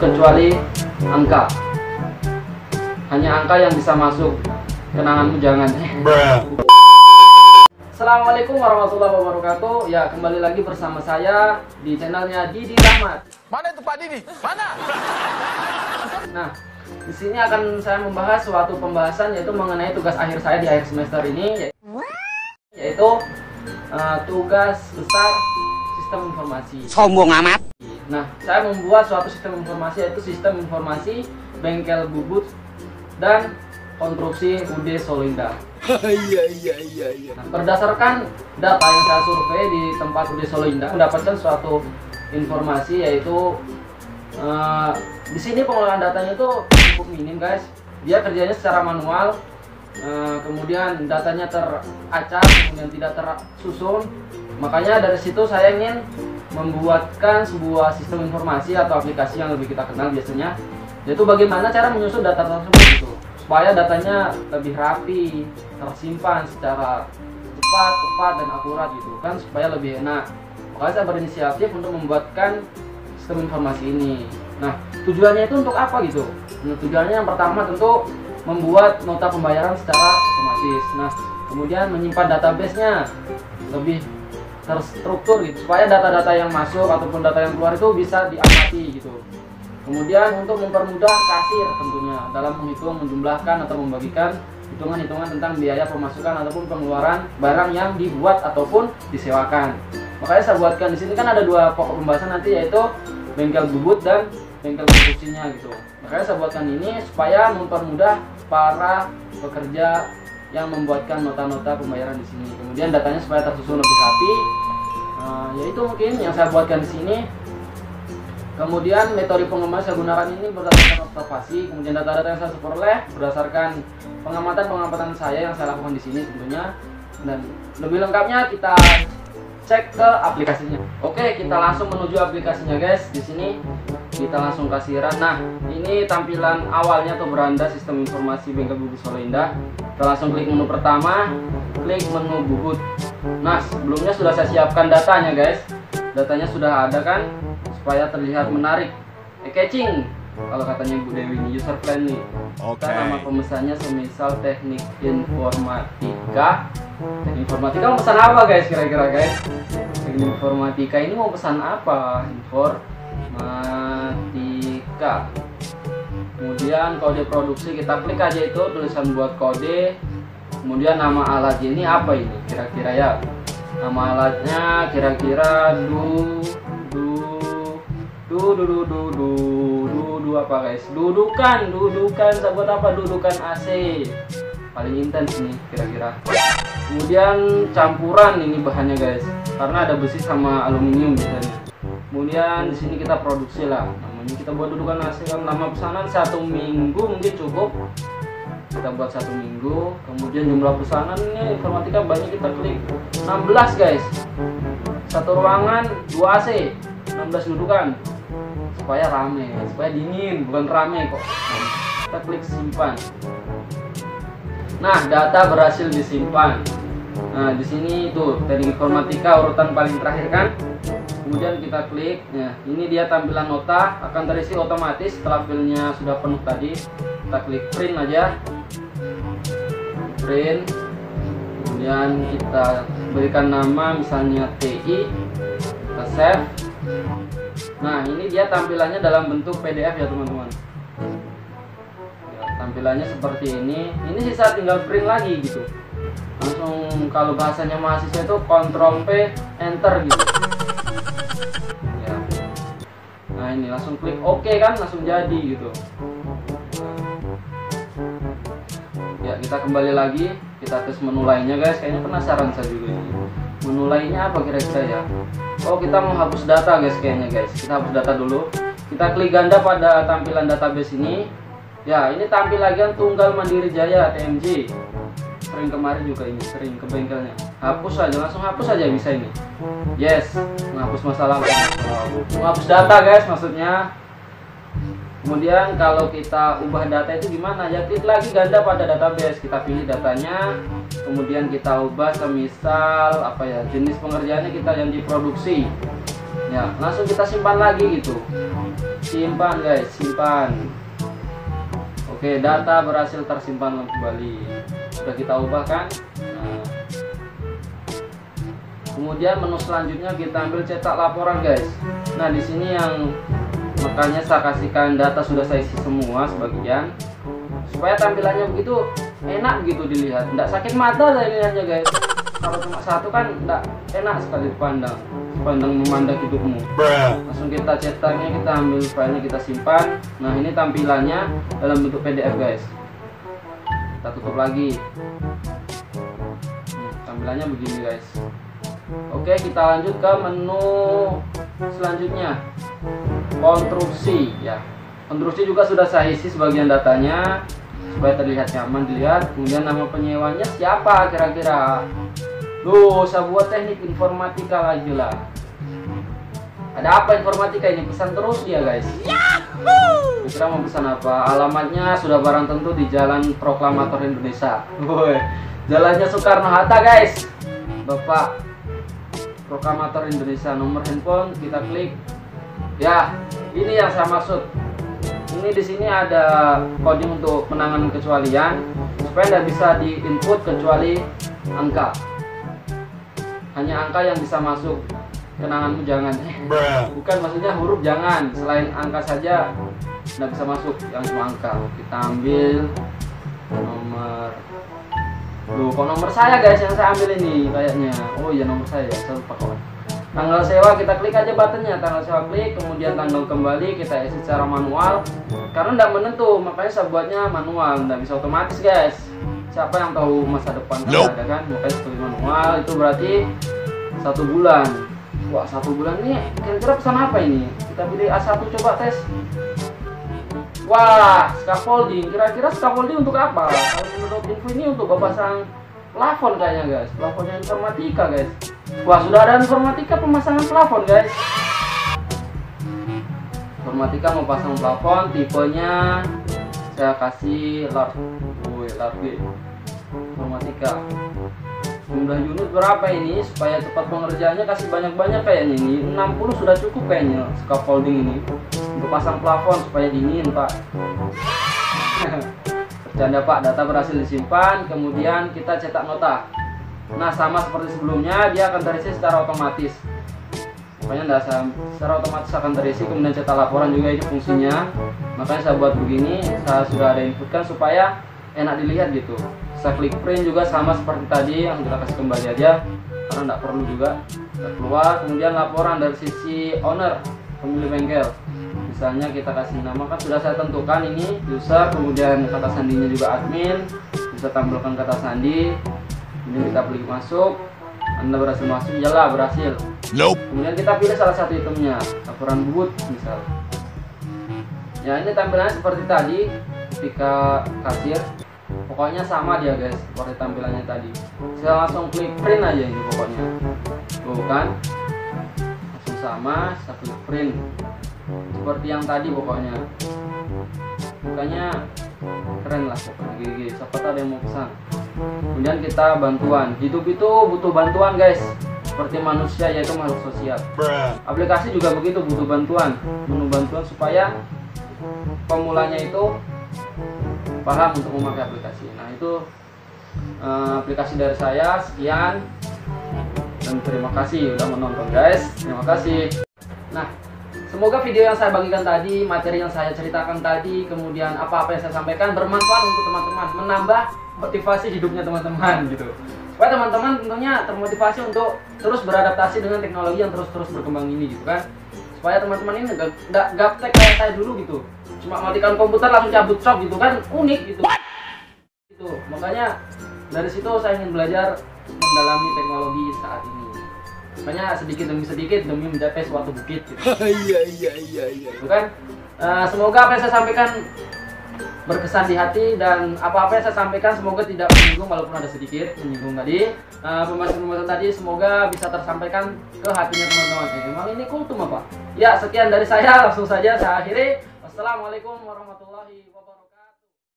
kecuali angka. Hanya angka yang bisa masuk. Kenanganmu jangan. Assalamualaikum warahmatullahi wabarakatuh. Ya, kembali lagi bersama saya di channelnya Didi Rahmat. Mana itu Pak Didi? Mana? Nah, di sini akan saya membahas suatu pembahasan yaitu mengenai tugas akhir saya di akhir semester ini, yaitu tugas besar sistem informasi. Sombong amat. Nah, saya membuat suatu sistem informasi yaitu sistem informasi bengkel bubut dan konstruksi UD Solo-Indah. Iya. Nah, berdasarkan data yang saya survei di tempat UD Solo-Indah, mendapatkan suatu informasi yaitu di sini pengelolaan datanya itu cukup minim, guys. Dia kerjanya secara manual, kemudian datanya teracak, kemudian tidak tersusun. Makanya dari situ saya ingin membuatkan sebuah sistem informasi atau aplikasi yang lebih kita kenal biasanya, yaitu bagaimana cara menyusun data tersebut gitu, supaya datanya lebih rapi, tersimpan secara cepat, tepat, dan akurat gitu kan, supaya lebih enak. Makanya saya berinisiatif untuk membuatkan sistem informasi ini. Nah, tujuannya itu untuk apa gitu? Nah, tujuannya yang pertama tentu membuat nota pembayaran secara otomatis. Nah, kemudian menyimpan database-nya lebih terstruktur gitu, supaya data-data yang masuk ataupun data yang keluar itu bisa diamati gitu. Kemudian untuk mempermudah kasir tentunya dalam menghitung, menjumlahkan atau membagikan hitungan-hitungan tentang biaya pemasukan ataupun pengeluaran barang yang dibuat ataupun disewakan. Makanya saya buatkan di sini kan ada dua pokok pembahasan nanti, yaitu bengkel bubut dan bengkel konstruksinya gitu. Makanya saya buatkan ini supaya mempermudah para pekerja yang membuatkan nota-nota pembayaran di sini. Kemudian datanya supaya tersusun lebih rapi. Yaitu mungkin yang saya buatkan di sini. Kemudian metode pengembangan saya gunakan ini berdasarkan observasi, kemudian data-data yang saya peroleh berdasarkan pengamatan saya yang saya lakukan di sini tentunya. Dan lebih lengkapnya kita cek ke aplikasinya. Oke, kita langsung menuju aplikasinya, guys. Di sini kita langsung kasiran. Nah, ini tampilan awalnya atau beranda sistem informasi bengkel bubut Solo-Indah. Kita langsung klik menu pertama, klik menu bubut. Nah, sebelumnya sudah saya siapkan datanya, guys. Datanya sudah ada kan, supaya terlihat menarik, catching kalau katanya Bu Dewi ini, user friendly. Kita nama pemesannya semisal teknik informatika. Teknik informatika mau pesan apa, guys, kira-kira, guys? Teknik informatika ini mau pesan apa? Informatika. Kemudian kode produksi kita klik aja, itu tulisan buat kode. Kemudian nama alatnya ini apa ini kira-kira ya? Nama alatnya kira-kira apa, guys? Dudukan buat apa? Dudukan AC paling intens nih kira-kira. Kemudian campuran ini bahannya, guys, karena ada besi sama aluminium biasanya. Kemudian di sini kita produksi lah, namanya kita buat dudukan AC kan. Lama pesanan 1 minggu mungkin cukup, kita buat 1 minggu. Kemudian jumlah pesanannya informatika banyak, kita klik 16, guys. Satu ruangan 2 AC, 16 dudukan supaya rame, supaya dingin, bukan rame kok. Kita klik simpan. Nah, data berhasil disimpan. Nah, di sini tuh teknik informatika urutan paling terakhir kan. Kemudian kita klik. Nah, ini dia tampilan nota akan terisi otomatis setelah filenya sudah penuh tadi. Kita klik print aja. Print. Kemudian kita berikan nama misalnya TI. Kita save. Nah, ini dia tampilannya dalam bentuk PDF ya, teman-teman. Ya, tampilannya seperti ini. Ini sisa tinggal print lagi gitu. Langsung kalau bahasanya mahasiswa itu Ctrl P Enter gitu. Ya. Nah, ini langsung klik OK kan, langsung jadi gitu. Ya, kita kembali lagi, kita tes menu lainnya, guys. Kayaknya penasaran saya juga ini. Menu lainnya apa kira-kira ya? Oh, kita mau hapus data, guys, kayaknya, guys. Kita hapus data dulu. Kita klik ganda pada tampilan database ini. Ya, ini tampil lagi Tunggal Mandiri Jaya TMJ. Sering kemarin juga ini, sering ke bengkelnya. Hapus aja, langsung hapus aja bisa ini. Yes, menghapus masalah. Menghapus data, guys, maksudnya. Kemudian kalau kita ubah data itu gimana? Ya, klik lagi ganda pada database. Kita pilih datanya. Kemudian kita ubah semisal apa ya, jenis pengerjaannya kita yang diproduksi. Ya, langsung kita simpan lagi gitu. Simpan guys, simpan. Oke, data berhasil tersimpan kembali. Sudah kita ubah kan? Nah, kemudian menu selanjutnya kita ambil cetak laporan guys. Nah, di sini yang makanya saya kasihkan data sudah saya isi semua sebagian supaya tampilannya begitu enak gitu dilihat, tidak sakit mata lah iniannya guys. Kalau cuma satu kan tidak enak sekali dipandang, memandang hidupmu. Langsung kita cetaknya, kita ambil filenya, kita simpan. Nah, ini tampilannya dalam bentuk PDF guys. Kita tutup lagi. Tampilannya begini guys. Oke, kita lanjut ke menu selanjutnya, konstruksi ya. Konstruksi juga sudah saya isi sebagian datanya supaya terlihat nyaman dilihat. Kemudian nama penyewanya siapa kira-kira? Loh, saya buat teknik informatika lagi lah. Ada apa informatika ini? Pesan terus dia guys. Kira mau pesan apa? Alamatnya sudah barang tentu di Jalan Proklamator Indonesia. Woi, jalannya Soekarno-Hatta guys. Bapak Proklamator Indonesia. Nomor handphone kita klik. Ya, ini yang saya maksud. Ini di sini ada coding untuk penanganan kecualian supaya tidak bisa diinput kecuali angka. Hanya angka yang bisa masuk. Kenanganmu jangan. Bukan, maksudnya huruf jangan. Selain angka saja tidak bisa masuk, yang cuma angka. Kita ambil nomor. Loh, kok nomor saya guys yang saya ambil ini kayaknya. Oh iya, nomor saya lupa kawan. Tanggal sewa kita klik aja buttonnya, tanggal sewa klik, kemudian tanggal kembali kita isi secara manual karena tidak menentu, makanya saya buatnya manual, tidak bisa otomatis guys. Siapa yang tahu masa depan ada kan, makanya seperti manual. Itu berarti 1 bulan. Wah, 1 bulan ini kira-kira pesan apa ini? Kita pilih A1, coba tes. Wah, scaffolding. Kira-kira scaffolding untuk apa? Kalau menurut info ini untuk pasang plafon kayaknya guys, plafonnya informatika guys. Wah, sudah ada informatika pemasangan plafon guys. Informatika mau pasang plafon, tipenya saya kasih large. Large informatika. Jumlah unit berapa ini? Supaya cepat pengerjaannya kasih banyak-banyak kayaknya ini. 60 sudah cukup kayaknya scaffolding ini untuk pasang plafon supaya dingin pak. Bercanda pak, data berhasil disimpan. Kemudian kita cetak nota. Nah, sama seperti sebelumnya, dia akan terisi secara otomatis. Pokoknya secara otomatis akan terisi. Kemudian cetak laporan juga ini fungsinya. Makanya saya buat begini, saya sudah ada inputkan supaya enak dilihat gitu. Saya klik print juga sama seperti tadi, yang kita kasih kembali aja karena tidak perlu juga. Kita keluar, kemudian laporan dari sisi owner, pemilik bengkel. Misalnya kita kasih nama, kan sudah saya tentukan ini user, kemudian kata sandinya juga admin. Bisa tampilkan kata sandi. Kemudian kita klik masuk. Anda berhasil masuk, iyalah berhasil. Kemudian kita pilih salah satu itemnya, laporan bubut misal. Ya, ini tampilannya seperti tadi ketika kasir. Pokoknya sama dia guys, seperti tampilannya tadi. Saya langsung klik print aja ini pokoknya. Tuh kan, langsung sama, saya klik print. Seperti yang tadi pokoknya. Bukannya keren lah pokoknya GG. Siapa tahu ada yang mau pesan. Kemudian kita bantuan. Hidup itu butuh bantuan guys. Seperti manusia, yaitu makhluk sosial. Aplikasi juga begitu, butuh bantuan. Menu bantuan supaya pemulanya itu paham untuk memakai aplikasi. Nah, itu aplikasi dari saya. Sekian dan terima kasih udah menonton guys. Terima kasih. Nah, semoga video yang saya bagikan tadi, materi yang saya ceritakan tadi, kemudian apa-apa yang saya sampaikan bermanfaat untuk teman-teman, menambah motivasi hidupnya teman-teman gitu. Supaya teman-teman tentunya termotivasi untuk terus beradaptasi dengan teknologi yang terus-terus berkembang ini gitu kan. Supaya teman-teman ini nggak gaptek kayak saya dulu gitu. Cuma matikan komputer langsung cabut shop gitu kan, unik gitu. Gitu. Makanya dari situ saya ingin belajar mendalami teknologi saat ini. Makanya sedikit demi sedikit demi mencapai suatu bukit gitu. Iya. Bukan? Semoga apa yang saya sampaikan berkesan di hati, dan apa-apa yang saya sampaikan semoga tidak menyinggung, walaupun ada sedikit menyinggung tadi. Pembahasan tadi semoga bisa tersampaikan ke hatinya teman-teman. Emang ini kultum apa? Ya, sekian dari saya, langsung saja saya akhiri. Wassalamualaikum warahmatullahi wabarakatuh.